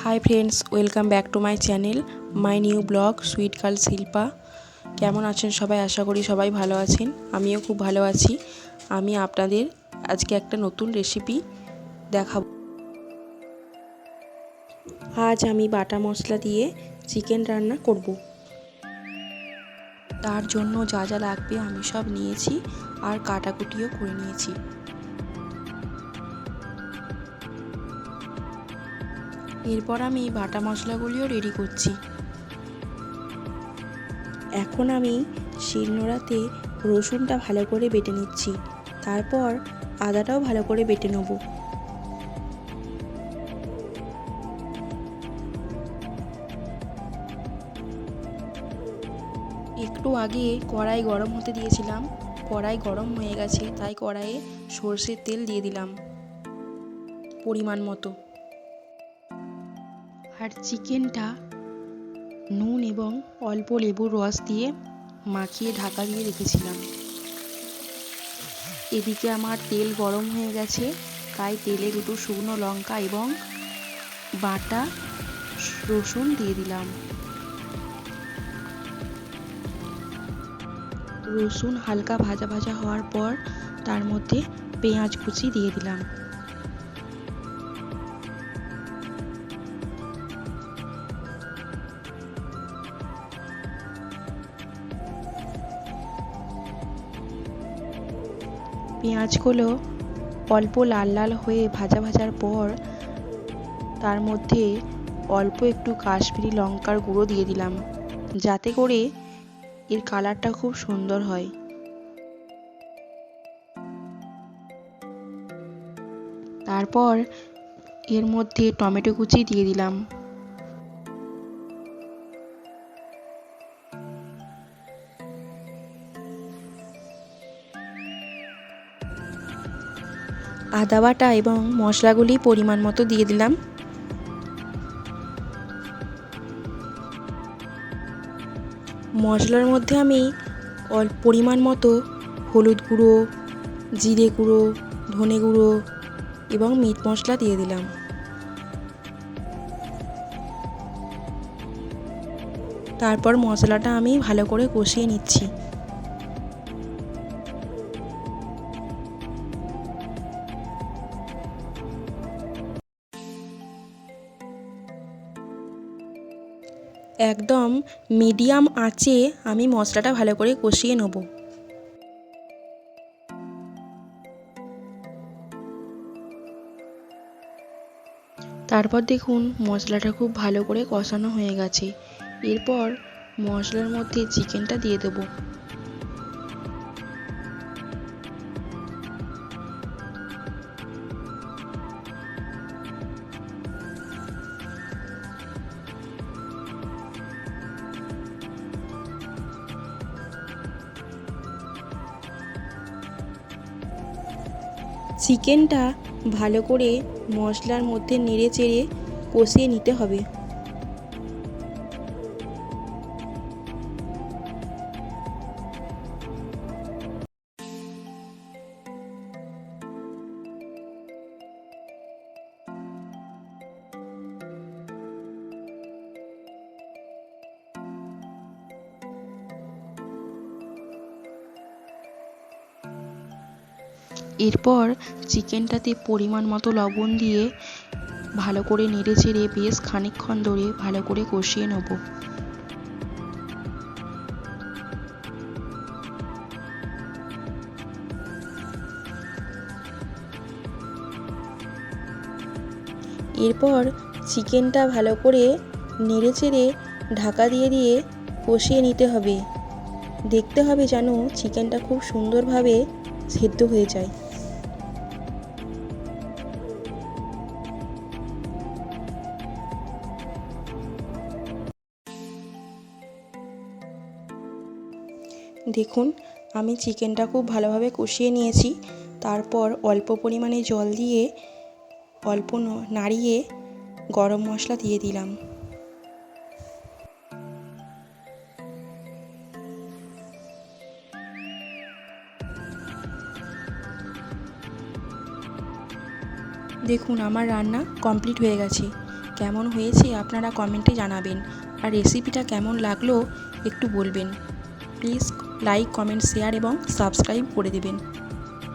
Hi friends, welcome back to my channel my new blog sweet girl Shilpa. কেমন আছেন সবাই? আশা করি সবাই ভালো আছেন। আমিও খুব ভালো আছি। আমি আপনাদের আজকে একটা নতুন রেসিপি দেখাবো। আজ আমি বাটা মশলা দিয়ে চিকেন রান্না করব। তার জন্য যা যা লাগবে আমি সব নিয়েছি আর কাটাকুটিও করে নিয়েছি। এরপর আমি বাটা মশলাগুলিও রেডি করছি। এখন আমি শিলনোড়াতে রসুনটা ভালো করে বেটে নিচ্ছি, তারপর আদাটাও ভালো করে বেটে নেব। একটু আগে কড়াই গরম হতে দিয়েছিলাম, কড়াই গরম হয়ে গেছে, তাই কড়াইয়ে সর্ষের তেল দিয়ে দিলাম পরিমাণ মতো। আর চিকেনটা নুন এবং অল্প লেবুর রস দিয়ে মাখিয়ে ঢাকা দিয়ে রেখেছিলাম। এদিকে আমার তেল গরম হয়ে গেছে, তাই তেলে দুটো শুকনো লঙ্কা এবং বাটা রসুন দিয়ে দিলাম। রসুন হালকা ভাজা ভাজা হওয়ার পর তার মধ্যে পেঁয়াজ কুচি দিয়ে দিলাম। পেঁয়াজগুলো অল্প লাল লাল হয়ে ভাজা ভাজার পর তার মধ্যে অল্প একটু কাশ্মীরি লঙ্কার গুঁড়ো দিয়ে দিলাম, যাতে করে এর কালারটা খুব সুন্দর হয়। তারপর এর মধ্যে টমেটো কুচি দিয়ে দিলাম। আদা বাটা এবং মশলাগুলি পরিমাণ মতো দিয়ে দিলাম। মশলার মধ্যে আমি পরিমাণ মতো হলুদ গুঁড়ো, জিরে গুঁড়ো, ধনে গুঁড়ো এবং মিট মশলা দিয়ে দিলাম। তারপর মশলাটা আমি ভালো করে কষিয়ে নিচ্ছি। একদম মিডিয়াম আঁচে আমি মশলাটা ভালো করে কষিয়ে নেব। তারপর দেখুন মশলাটা খুব ভালো করে কষানো হয়ে গেছে। এরপর মশলার মধ্যে চিকেনটা দিয়ে দেবো। চিকেনটা ভালো করে মশলার মধ্যে নেড়ে চেড়ে কষিয়ে নিতে হবে। এরপর চিকেনটাতে পরিমাণ মতো লবণ দিয়ে ভালো করে নেড়ে চেড়ে বেশ খানিকক্ষণ ধরে ভালো করে কষিয়ে নেব। এরপর চিকেনটা ভালো করে নেড়ে চেড়ে ঢাকা দিয়ে দিয়ে কষিয়ে নিতে হবে। দেখতে হবে যেন চিকেনটা খুব সুন্দরভাবে সেদ্ধ হয়ে যায়। দেখুন আমি চিকেনটা খুব ভালোভাবে কষিয়ে নিয়েছি। তারপর অল্প পরিমাণে জল দিয়ে অল্প নাড়িয়ে গরম মশলা দিয়ে দিলাম। দেখুন আমার রান্না কমপ্লিট হয়ে গেছে। কেমন হয়েছে আপনারা কমেন্টে জানাবেন। আর রেসিপিটা কেমন লাগলো একটু বলবেন। প্লিজ লাইক, কমেন্ট, শেয়ার এবং সাবস্ক্রাইব করে দেবেন।